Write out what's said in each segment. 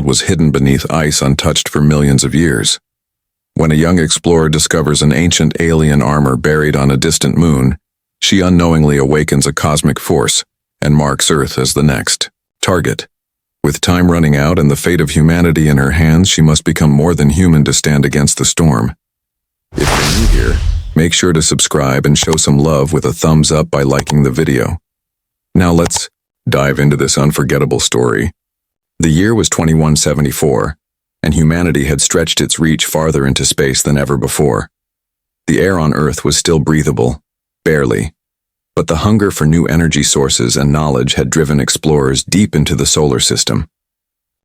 was hidden beneath ice untouched for millions of years. When a young explorer discovers an ancient alien armor buried on a distant moon, she unknowingly awakens a cosmic force and marks Earth as the next target. With time running out and the fate of humanity in her hands, she must become more than human to stand against the storm. If you're new here, make sure to subscribe and show some love with a thumbs up by liking the video. Now let's dive into this unforgettable story. The year was 2174, and humanity had stretched its reach farther into space than ever before. The air on Earth was still breathable, barely, but the hunger for new energy sources and knowledge had driven explorers deep into the solar system.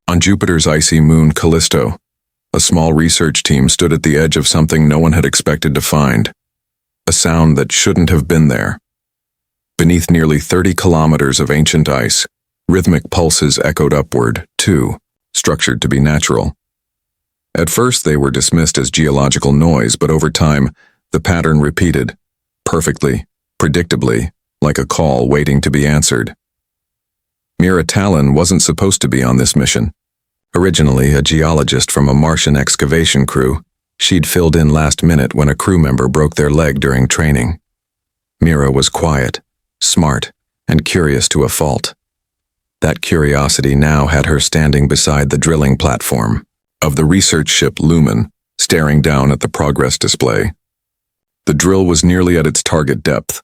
On Jupiter's icy moon Callisto, a small research team stood at the edge of something no one had expected to find, a sound that shouldn't have been there. Beneath nearly 30 kilometers of ancient ice, rhythmic pulses echoed upward, too, structured to be natural. At first they were dismissed as geological noise, but over time, the pattern repeated, perfectly, predictably, like a call waiting to be answered. Mira Talon wasn't supposed to be on this mission. Originally a geologist from a Martian excavation crew, she'd filled in last minute when a crew member broke their leg during training. Mira was quiet, smart, and curious to a fault. That curiosity now had her standing beside the drilling platform of the research ship Lumen, staring down at the progress display. The drill was nearly at its target depth.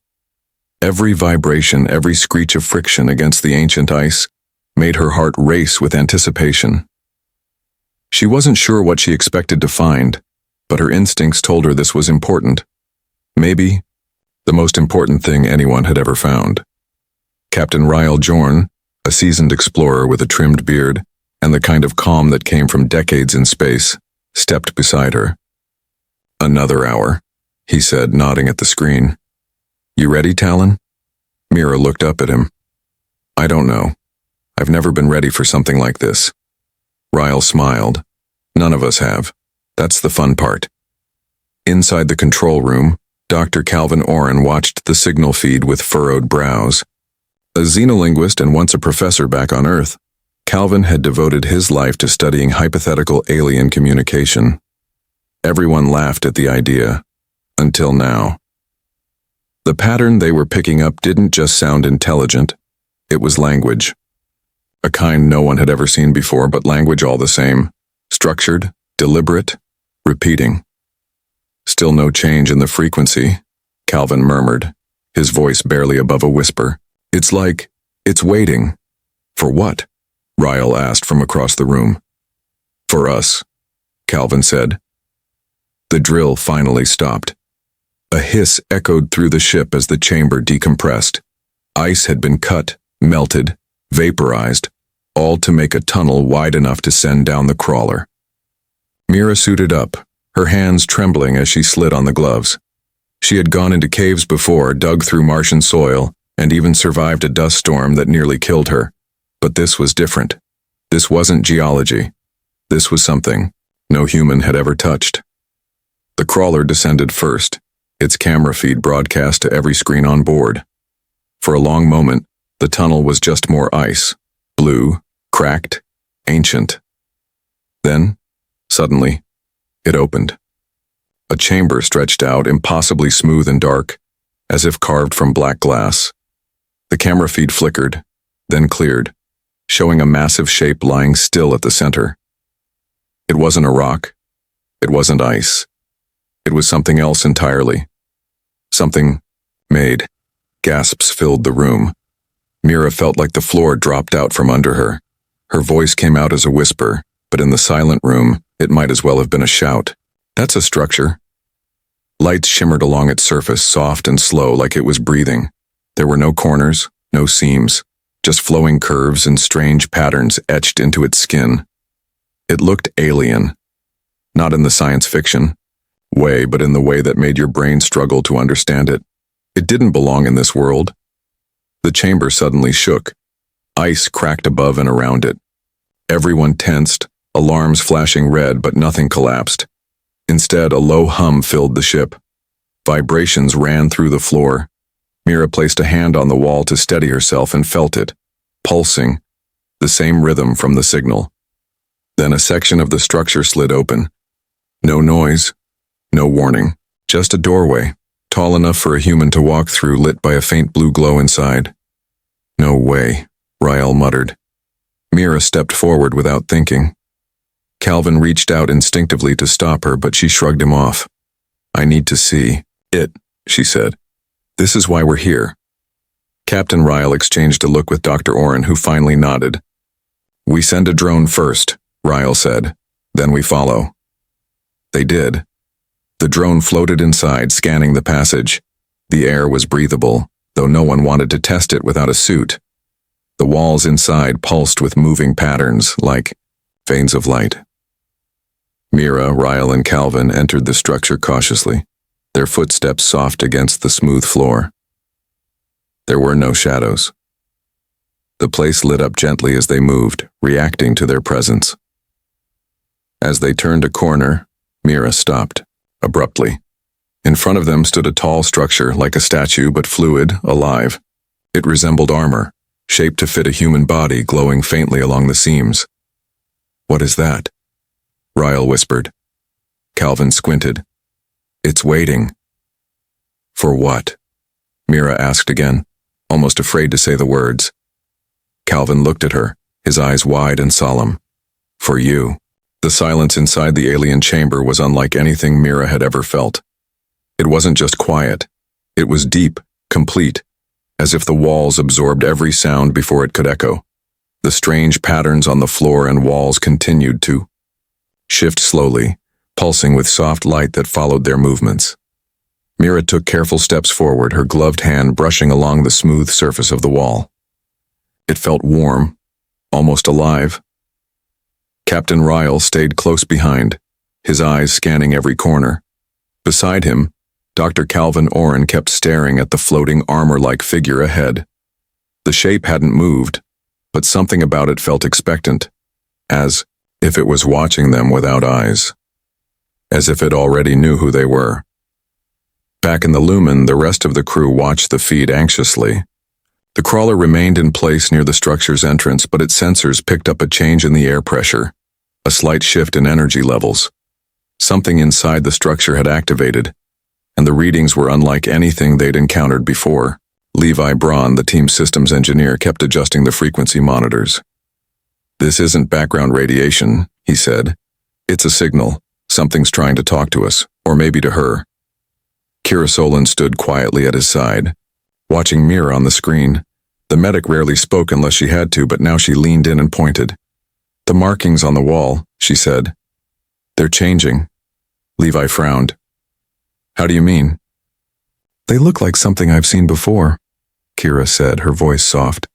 Every vibration, every screech of friction against the ancient ice made her heart race with anticipation. She wasn't sure what she expected to find, but her instincts told her this was important. Maybe the most important thing anyone had ever found. Captain Ryle Jorn, a seasoned explorer with a trimmed beard and the kind of calm that came from decades in space, stepped beside her. "Another hour," he said, nodding at the screen. "You ready, Talon?" Mira looked up at him. "I don't know. I've never been ready for something like this." Ryle smiled. "None of us have. That's the fun part." Inside the control room, Dr. Calvin Oren watched the signal feed with furrowed brows. A xenolinguist and once a professor back on Earth, Calvin had devoted his life to studying hypothetical alien communication. Everyone laughed at the idea, until now. The pattern they were picking up didn't just sound intelligent, it was language. A kind no one had ever seen before, but language all the same. Structured, deliberate, repeating. "Still no change in the frequency," Calvin murmured, his voice barely above a whisper. "It's like, it's waiting." "For what?" Ryle asked from across the room. "For us," Calvin said. The drill finally stopped. A hiss echoed through the ship as the chamber decompressed. Ice had been cut, melted, vaporized, all to make a tunnel wide enough to send down the crawler. Mira suited up, her hands trembling as she slid on the gloves. She had gone into caves before, dug through Martian soil, and even survived a dust storm that nearly killed her. But this was different. This wasn't geology. This was something no human had ever touched. The crawler descended first, its camera feed broadcast to every screen on board. For a long moment, the tunnel was just more ice, blue, cracked, ancient. Then, suddenly, it opened. A chamber stretched out, impossibly smooth and dark, as if carved from black glass. The camera feed flickered, then cleared, showing a massive shape lying still at the center. It wasn't a rock. It wasn't ice. It was something else entirely. Something made. Gasps filled the room. Mira felt like the floor dropped out from under her. Her voice came out as a whisper, but in the silent room, it might as well have been a shout. "That's a structure." Lights shimmered along its surface, soft and slow, like it was breathing. There were no corners, no seams, just flowing curves and strange patterns etched into its skin. It looked alien. Not in the science fiction way, but in the way that made your brain struggle to understand it. It didn't belong in this world. The chamber suddenly shook. Ice cracked above and around it. Everyone tensed, alarms flashing red, but nothing collapsed. Instead, a low hum filled the ship. Vibrations ran through the floor. Mira placed a hand on the wall to steady herself and felt it, pulsing, the same rhythm from the signal. Then a section of the structure slid open. No noise, no warning, just a doorway, tall enough for a human to walk through, lit by a faint blue glow inside. No way, Rael muttered. Mira stepped forward without thinking. Calvin reached out instinctively to stop her, but she shrugged him off. I need to see it, she said. This is why we're here. Captain Rael exchanged a look with Dr. Oren, who finally nodded. We send a drone first, Rael said. Then we follow. They did. The drone floated inside, scanning the passage. The air was breathable, though no one wanted to test it without a suit. The walls inside pulsed with moving patterns, like veins of light. Mira, Rael, and Calvin entered the structure cautiously, their footsteps soft against the smooth floor. There were no shadows. The place lit up gently as they moved, reacting to their presence. As they turned a corner, Mira stopped, abruptly. In front of them stood a tall structure, like a statue but fluid, alive. It resembled armor, shaped to fit a human body, glowing faintly along the seams. What is that? Rael whispered. Calvin squinted. It's waiting. For what? Mira asked again, almost afraid to say the words. Calvin looked at her, his eyes wide and solemn. For you. The silence inside the alien chamber was unlike anything Mira had ever felt. It wasn't just quiet. It was deep, complete, as if the walls absorbed every sound before it could echo. The strange patterns on the floor and walls continued to shift slowly, pulsing with soft light that followed their movements. Mira took careful steps forward, her gloved hand brushing along the smooth surface of the wall. It felt warm, almost alive. Captain Rael stayed close behind, his eyes scanning every corner. Beside him, Dr. Calvin Oren kept staring at the floating armor-like figure ahead. The shape hadn't moved, but something about it felt expectant, as if it was watching them without eyes. As if it already knew who they were. Back in the Lumen, the rest of the crew watched the feed anxiously. The crawler remained in place near the structure's entrance, but its sensors picked up a change in the air pressure, a slight shift in energy levels. Something inside the structure had activated, and the readings were unlike anything they'd encountered before. Levi Braun, the team systems engineer, kept adjusting the frequency monitors. This isn't background radiation, he said. It's a signal. Something's trying to talk to us, or maybe to her. Kira Solon stood quietly at his side, watching Mira on the screen. The medic rarely spoke unless she had to, but now she leaned in and pointed. The markings on the wall, she said. They're changing. Levi frowned. How do you mean? They look like something I've seen before, Kira said, her voice soft.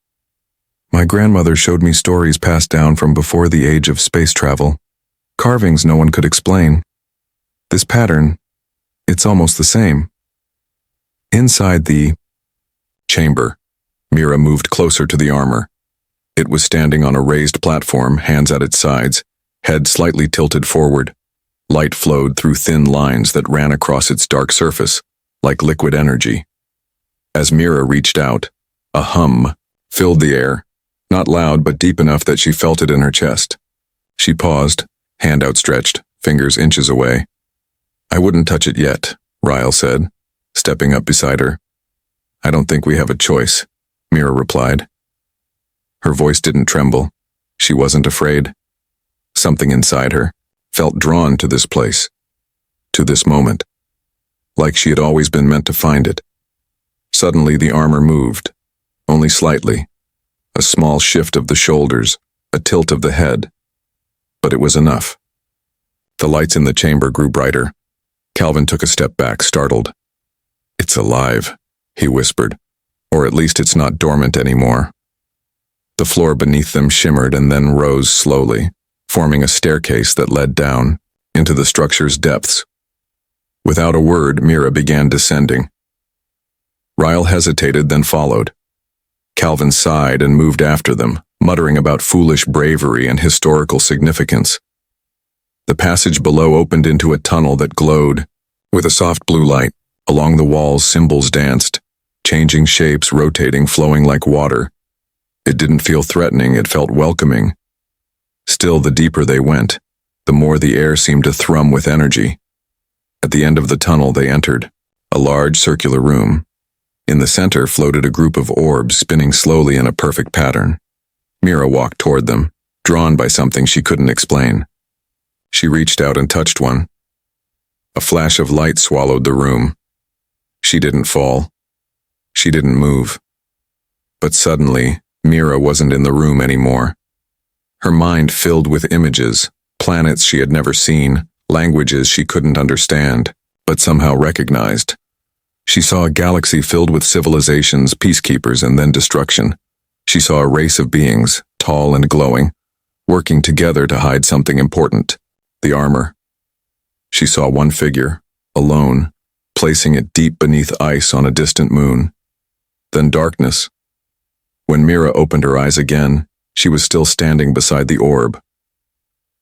My grandmother showed me stories passed down from before the age of space travel. Carvings no one could explain. This pattern, it's almost the same. Inside the chamber, Mira moved closer to the armor. It was standing on a raised platform, hands at its sides, head slightly tilted forward. Light flowed through thin lines that ran across its dark surface, like liquid energy. As Mira reached out, a hum filled the air, not loud but deep enough that she felt it in her chest. She paused, hand outstretched, fingers inches away. I wouldn't touch it yet, Rael said, stepping up beside her. I don't think we have a choice, Mira replied. Her voice didn't tremble. She wasn't afraid. Something inside her felt drawn to this place, to this moment, like she had always been meant to find it. Suddenly the armor moved, only slightly, a small shift of the shoulders, a tilt of the head. But it was enough. The lights in the chamber grew brighter. Calvin took a step back, startled. It's alive, he whispered, or at least it's not dormant anymore. The floor beneath them shimmered and then rose slowly, forming a staircase that led down into the structure's depths. Without a word, Mira began descending. Rael hesitated, then followed. Calvin sighed and moved after them, muttering about foolish bravery and historical significance. The passage below opened into a tunnel that glowed with a soft blue light. Along the walls, symbols danced, changing shapes, rotating, flowing like water. It didn't feel threatening, it felt welcoming. Still, the deeper they went, the more the air seemed to thrum with energy. At the end of the tunnel they entered, a large circular room. In the center floated a group of orbs spinning slowly in a perfect pattern. Mira walked toward them, drawn by something she couldn't explain. She reached out and touched one. A flash of light swallowed the room. She didn't fall. She didn't move. But suddenly, Mira wasn't in the room anymore. Her mind filled with images, planets she had never seen, languages she couldn't understand, but somehow recognized. She saw a galaxy filled with civilizations, peacekeepers, and then destruction. She saw a race of beings, tall and glowing, working together to hide something important, the armor. She saw one figure, alone, placing it deep beneath ice on a distant moon. Then darkness. When Mira opened her eyes again, she was still standing beside the orb.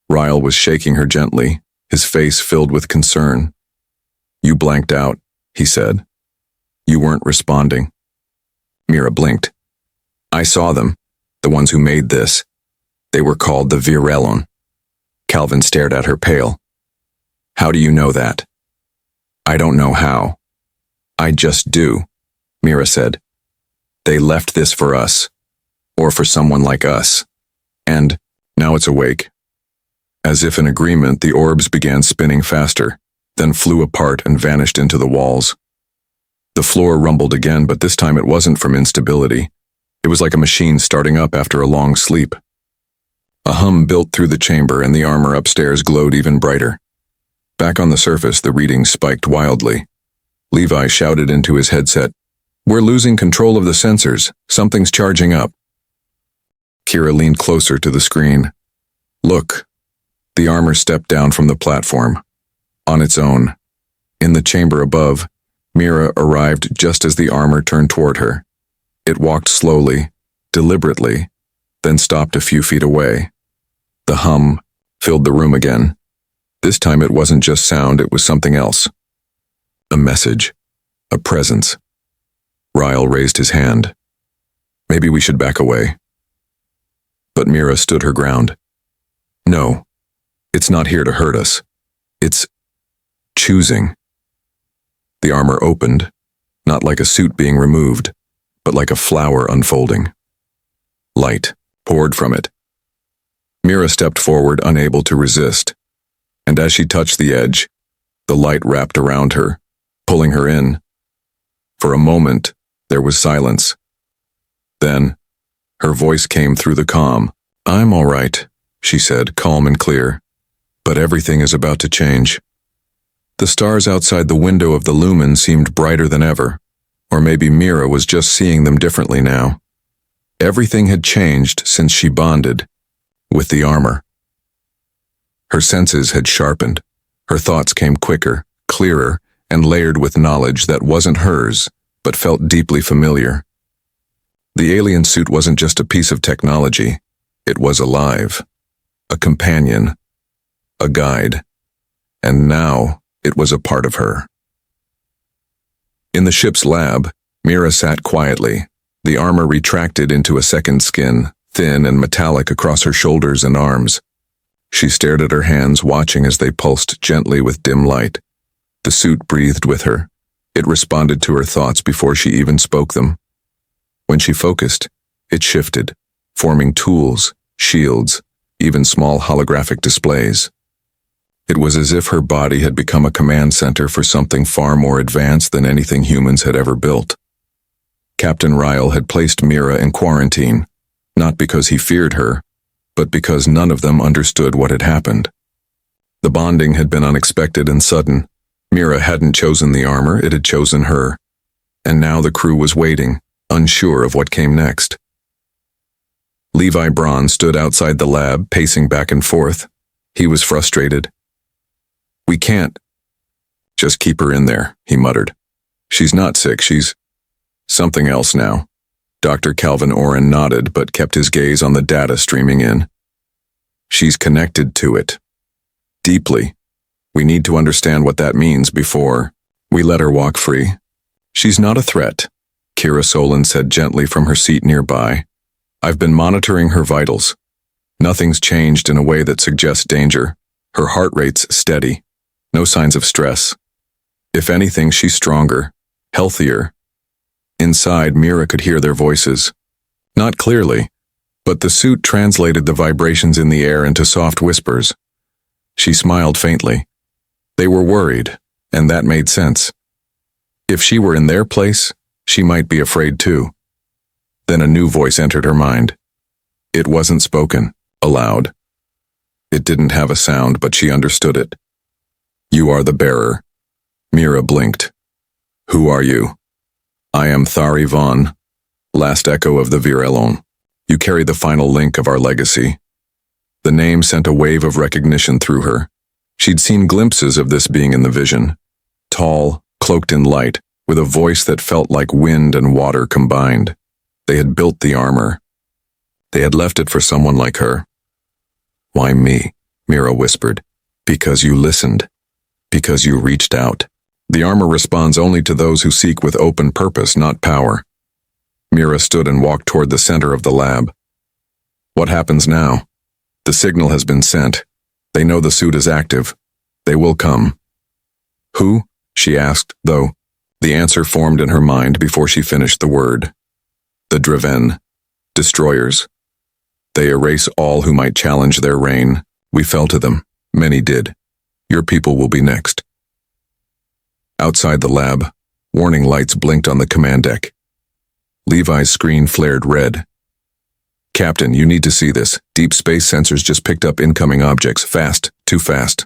Ryle was shaking her gently, his face filled with concern. "You blanked out," he said. "You weren't responding." Mira blinked. "I saw them, the ones who made this. They were called the Virelon." Calvin stared at her pale. "How do you know that?" "I don't know how. I just do," Mira said. "They left this for us, or for someone like us. And now it's awake." As if in agreement, the orbs began spinning faster, then flew apart and vanished into the walls. The floor rumbled again, but this time it wasn't from instability. It was like a machine starting up after a long sleep. A hum built through the chamber, and the armor upstairs glowed even brighter. Back on the surface, the readings spiked wildly. Levi shouted into his headset, "We're losing control of the sensors. Something's charging up." Kira leaned closer to the screen. "Look." The armor stepped down from the platform. On its own. In the chamber above, Mira arrived just as the armor turned toward her. It walked slowly, deliberately, then stopped a few feet away. The hum filled the room again. This time it wasn't just sound, it was something else. A message. A presence. Ryle raised his hand. "Maybe we should back away." But Mira stood her ground. "No. It's not here to hurt us. It's choosing." The armor opened, not like a suit being removed, but like a flower unfolding. Light poured from it. Mira stepped forward, unable to resist, and as she touched the edge, the light wrapped around her, pulling her in. For a moment, there was silence. Then, her voice came through the comm. "I'm all right," she said, calm and clear. "But everything is about to change." The stars outside the window of the lumen seemed brighter than ever, or maybe Mira was just seeing them differently now. Everything had changed since she bonded with the armor. Her senses had sharpened. Her thoughts came quicker, clearer, and layered with knowledge that wasn't hers, but felt deeply familiar. The alien suit wasn't just a piece of technology. It was alive. A companion. A guide. And now, it was a part of her. In the ship's lab, Mira sat quietly. The armor retracted into a second skin, thin and metallic across her shoulders and arms. She stared at her hands, watching as they pulsed gently with dim light. The suit breathed with her. It responded to her thoughts before she even spoke them. When she focused, it shifted, forming tools, shields, even small holographic displays. It was as if her body had become a command center for something far more advanced than anything humans had ever built. Captain Ryle had placed Mira in quarantine, not because he feared her, but because none of them understood what had happened. The bonding had been unexpected and sudden. Mira hadn't chosen the armor, it had chosen her. And now the crew was waiting, unsure of what came next. Levi Braun stood outside the lab, pacing back and forth. He was frustrated. "We can't." "Just keep her in there," he muttered. "She's not sick, she's something else now." Dr. Calvin Oren nodded, but kept his gaze on the data streaming in. "She's connected to it. Deeply. We need to understand what that means before we let her walk free." "She's not a threat," Kira Solon said gently from her seat nearby. "I've been monitoring her vitals. Nothing's changed in a way that suggests danger. Her heart rate's steady. No signs of stress. If anything, she's stronger, healthier. Inside, Mira could hear their voices. Not clearly, but the suit translated the vibrations in the air into soft whispers. She smiled faintly. They were worried, and that made sense. If she were in their place, she might be afraid too. Then a new voice entered her mind. It wasn't spoken, aloud. It didn't have a sound, but she understood it. You are the bearer. Mira blinked. Who are you? I am Thari Vaughn, last echo of the Virelon. You carry the final link of our legacy. The name sent a wave of recognition through her. She'd seen glimpses of this being in the vision. Tall, cloaked in light, with a voice that felt like wind and water combined. They had built the armor. They had left it for someone like her. Why me? Mira whispered. Because you listened. Because you reached out. The armor responds only to those who seek with open purpose, not power. Mira stood and walked toward the center of the lab. What happens now? The signal has been sent. They know the suit is active. They will come. Who? She asked, though. The answer formed in her mind before she finished the word. The Driven. Destroyers. They erase all who might challenge their reign. We fell to them. Many did. Your people will be next. Outside the lab, warning lights blinked on the command deck. Levi's screen flared red. Captain, you need to see this. Deep space sensors just picked up incoming objects. Fast. Too fast.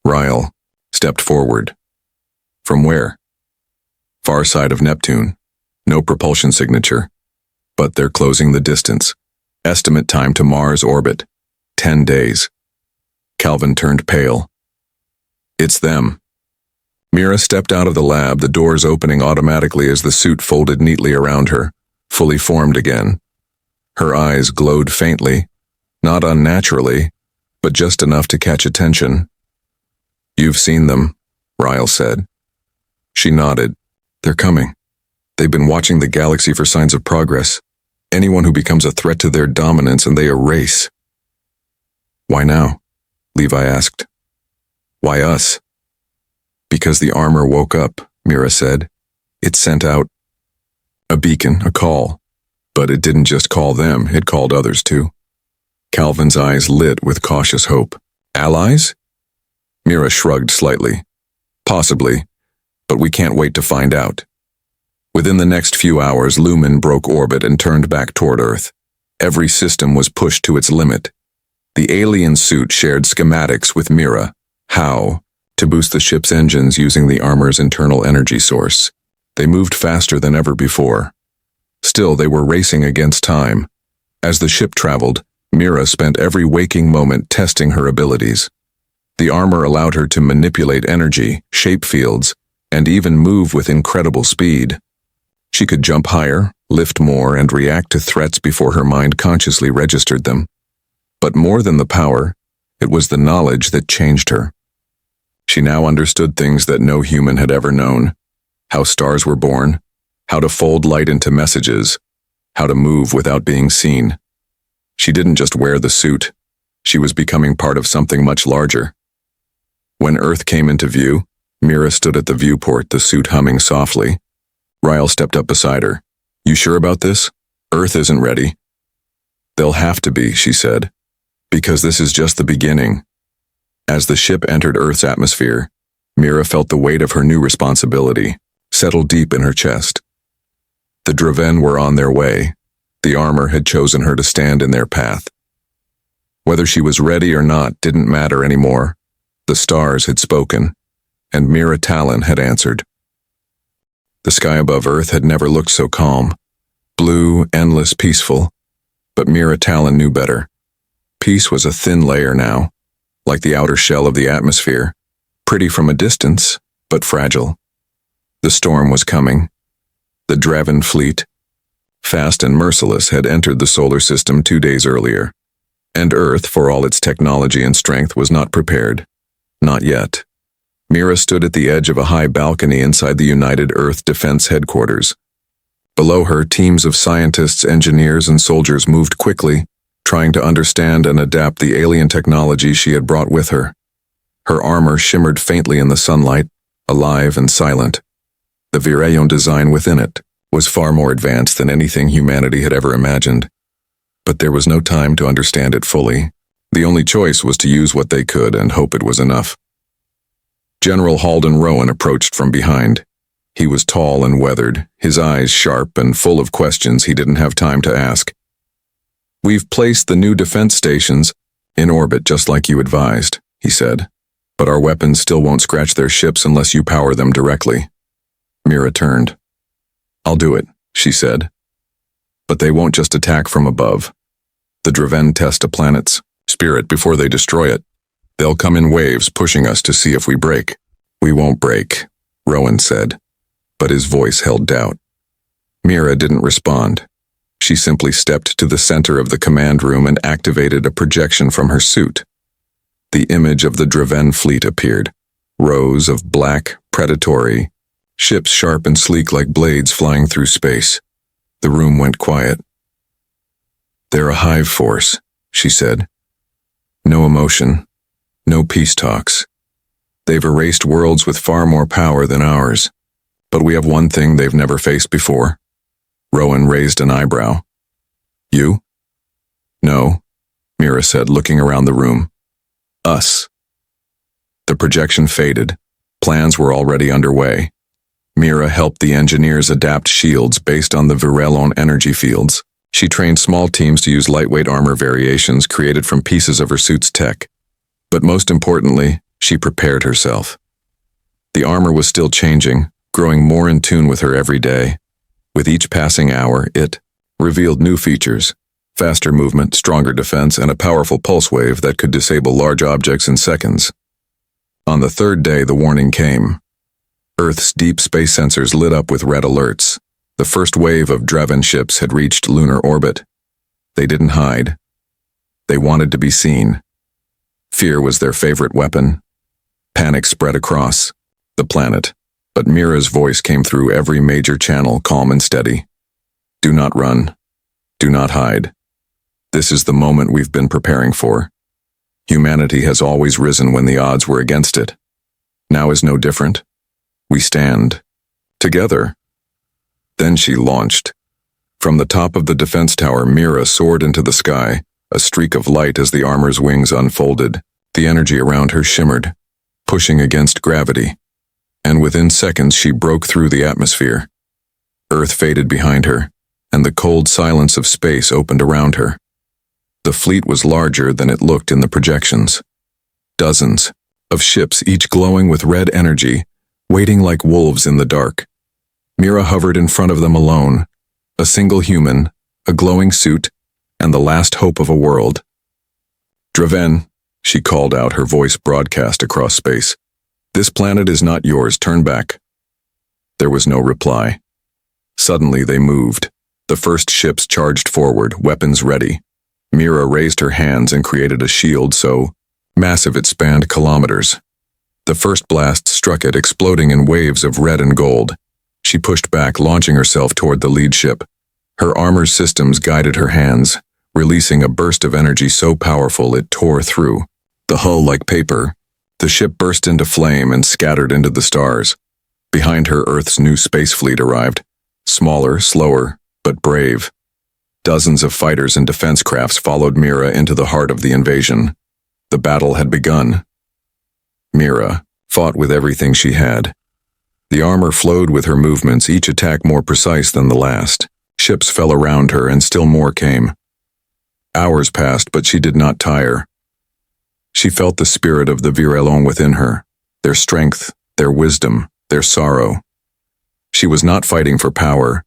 Ryle stepped forward. From where? Far side of Neptune. No propulsion signature. But they're closing the distance. Estimate time to Mars orbit. 10 days. Calvin turned pale. It's them. Mira stepped out of the lab, the doors opening automatically as the suit folded neatly around her, fully formed again. Her eyes glowed faintly, not unnaturally, but just enough to catch attention. You've seen them, Ryle said. She nodded. They're coming. They've been watching the galaxy for signs of progress. Anyone who becomes a threat to their dominance, and they erase. Why now? Levi asked. Why us? Because the armor woke up, Mira said. It sent out a beacon, a call. But it didn't just call them, it called others too. Calvin's eyes lit with cautious hope. Allies? Mira shrugged slightly. Possibly, but we can't wait to find out. Within the next few hours, Lumen broke orbit and turned back toward Earth. Every system was pushed to its limit. The alien suit shared schematics with Mira. How? To boost the ship's engines using the armor's internal energy source. They moved faster than ever before. Still, they were racing against time. As the ship traveled, Mira spent every waking moment testing her abilities. The armor allowed her to manipulate energy, shape fields, and even move with incredible speed. She could jump higher, lift more, and react to threats before her mind consciously registered them. But more than the power, it was the knowledge that changed her. She now understood things that no human had ever known. How stars were born, how to fold light into messages, how to move without being seen. She didn't just wear the suit. She was becoming part of something much larger. When Earth came into view, Mira stood at the viewport, the suit humming softly. Ryle stepped up beside her. You sure about this? Earth isn't ready. They'll have to be, she said, because this is just the beginning. As the ship entered Earth's atmosphere, Mira felt the weight of her new responsibility settle deep in her chest. The Driven were on their way. The armor had chosen her to stand in their path. Whether she was ready or not didn't matter anymore. The stars had spoken, and Mira Talon had answered. The sky above Earth had never looked so calm. Blue, endless, peaceful. But Mira Talon knew better. Peace was a thin layer now, like the outer shell of the atmosphere, pretty from a distance, but fragile. The storm was coming. The Draven fleet, fast and merciless, had entered the solar system 2 days earlier, and Earth, for all its technology and strength, was not prepared. Not yet. Mira stood at the edge of a high balcony inside the United Earth Defense Headquarters. Below her, teams of scientists, engineers, and soldiers moved quickly, trying to understand and adapt the alien technology she had brought with her. Her armor shimmered faintly in the sunlight, alive and silent. The Virayon design within it was far more advanced than anything humanity had ever imagined. But there was no time to understand it fully. The only choice was to use what they could and hope it was enough. General Halden Rowan approached from behind. He was tall and weathered, his eyes sharp and full of questions he didn't have time to ask. "We've placed the new defense stations in orbit just like you advised," he said. "But our weapons still won't scratch their ships unless you power them directly." Mira turned. "I'll do it," she said. "But they won't just attack from above. The Draven test a planet's spirit before they destroy it. They'll come in waves, pushing us to see if we break." "We won't break," Rowan said, but his voice held doubt. Mira didn't respond. She simply stepped to the center of the command room and activated a projection from her suit. The image of the Draven fleet appeared, rows of black, predatory ships, sharp and sleek like blades flying through space. The room went quiet. "They're a hive force," she said. "No emotion, no peace talks. They've erased worlds with far more power than ours. But we have one thing they've never faced before." Rowan raised an eyebrow. "You?" "No," Mira said, looking around the room. "Us." The projection faded. Plans were already underway. Mira helped the engineers adapt shields based on the Virayon energy fields. She trained small teams to use lightweight armor variations created from pieces of her suit's tech. But most importantly, she prepared herself. The armor was still changing, growing more in tune with her every day. With each passing hour, it revealed new features: faster movement, stronger defense, and a powerful pulse wave that could disable large objects in seconds. On the third day, the warning came. Earth's deep space sensors lit up with red alerts. The first wave of Draven ships had reached lunar orbit. They didn't hide. They wanted to be seen. Fear was their favorite weapon. Panic spread across the planet, but Mira's voice came through every major channel, calm and steady. "Do not run. Do not hide. This is the moment we've been preparing for. Humanity has always risen when the odds were against it. Now is no different. We stand together." Then she launched. From the top of the defense tower, Mira soared into the sky, a streak of light as the armor's wings unfolded. The energy around her shimmered, pushing against gravity. And within seconds she broke through the atmosphere. Earth faded behind her, and the cold silence of space opened around her. The fleet was larger than it looked in the projections. Dozens of ships, each glowing with red energy, waiting like wolves in the dark. Mira hovered in front of them alone, a single human, a glowing suit, and the last hope of a world. "Draven," she called out, her voice broadcast across space. "This planet is not yours. Turn back." There was no reply. Suddenly they moved. The first ships charged forward, weapons ready. Mira raised her hands and created a shield so massive it spanned kilometers. The first blast struck it, exploding in waves of red and gold. She pushed back, launching herself toward the lead ship. Her armor systems guided her hands, releasing a burst of energy so powerful it tore through the hull like paper. The ship burst into flame and scattered into the stars. Behind her, Earth's new space fleet arrived. Smaller, slower, but brave. Dozens of fighters and defense crafts followed Mira into the heart of the invasion. The battle had begun. Mira fought with everything she had. The armor flowed with her movements, each attack more precise than the last. Ships fell around her, and still more came. Hours passed, but she did not tire. She felt the spirit of the Virayon within her, their strength, their wisdom, their sorrow. She was not fighting for power.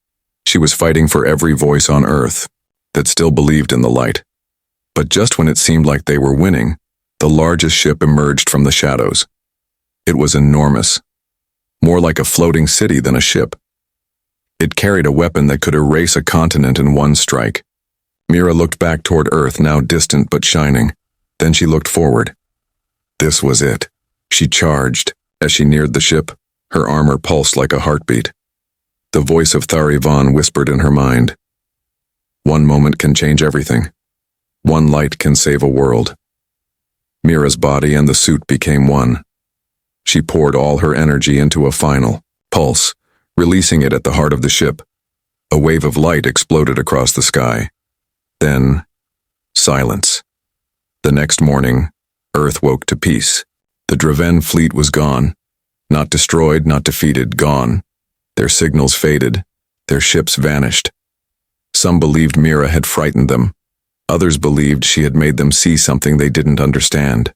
She was fighting for every voice on Earth that still believed in the light. But just when it seemed like they were winning, the largest ship emerged from the shadows. It was enormous, more like a floating city than a ship. It carried a weapon that could erase a continent in one strike. Mira looked back toward Earth, now distant but shining. Then she looked forward. This was it. She charged. As she neared the ship, her armor pulsed like a heartbeat. The voice of Thari Vaughn whispered in her mind. "One moment can change everything. One light can save a world. Mira's body and the suit became one. She poured all her energy into a final pulse, releasing it at the heart of the ship. A wave of light exploded across the sky. Then, silence. The next morning, Earth woke to peace. The Draven fleet was gone. Not destroyed, not defeated, gone. Their signals faded. Their ships vanished. Some believed Mira had frightened them. Others believed she had made them see something they didn't understand.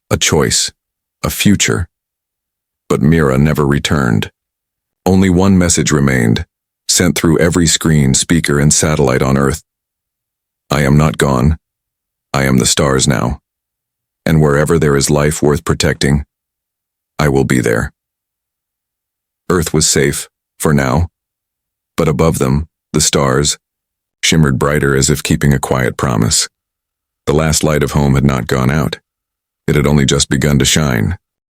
A choice. A future. But Mira never returned. Only one message remained, sent through every screen, speaker, and satellite on Earth. I am not gone. I am the stars now. And wherever there is life worth protecting, I will be there. Earth was safe, for now. But above them, the stars shimmered brighter as if keeping a quiet promise. The last light of home had not gone out. It had only just begun to shine.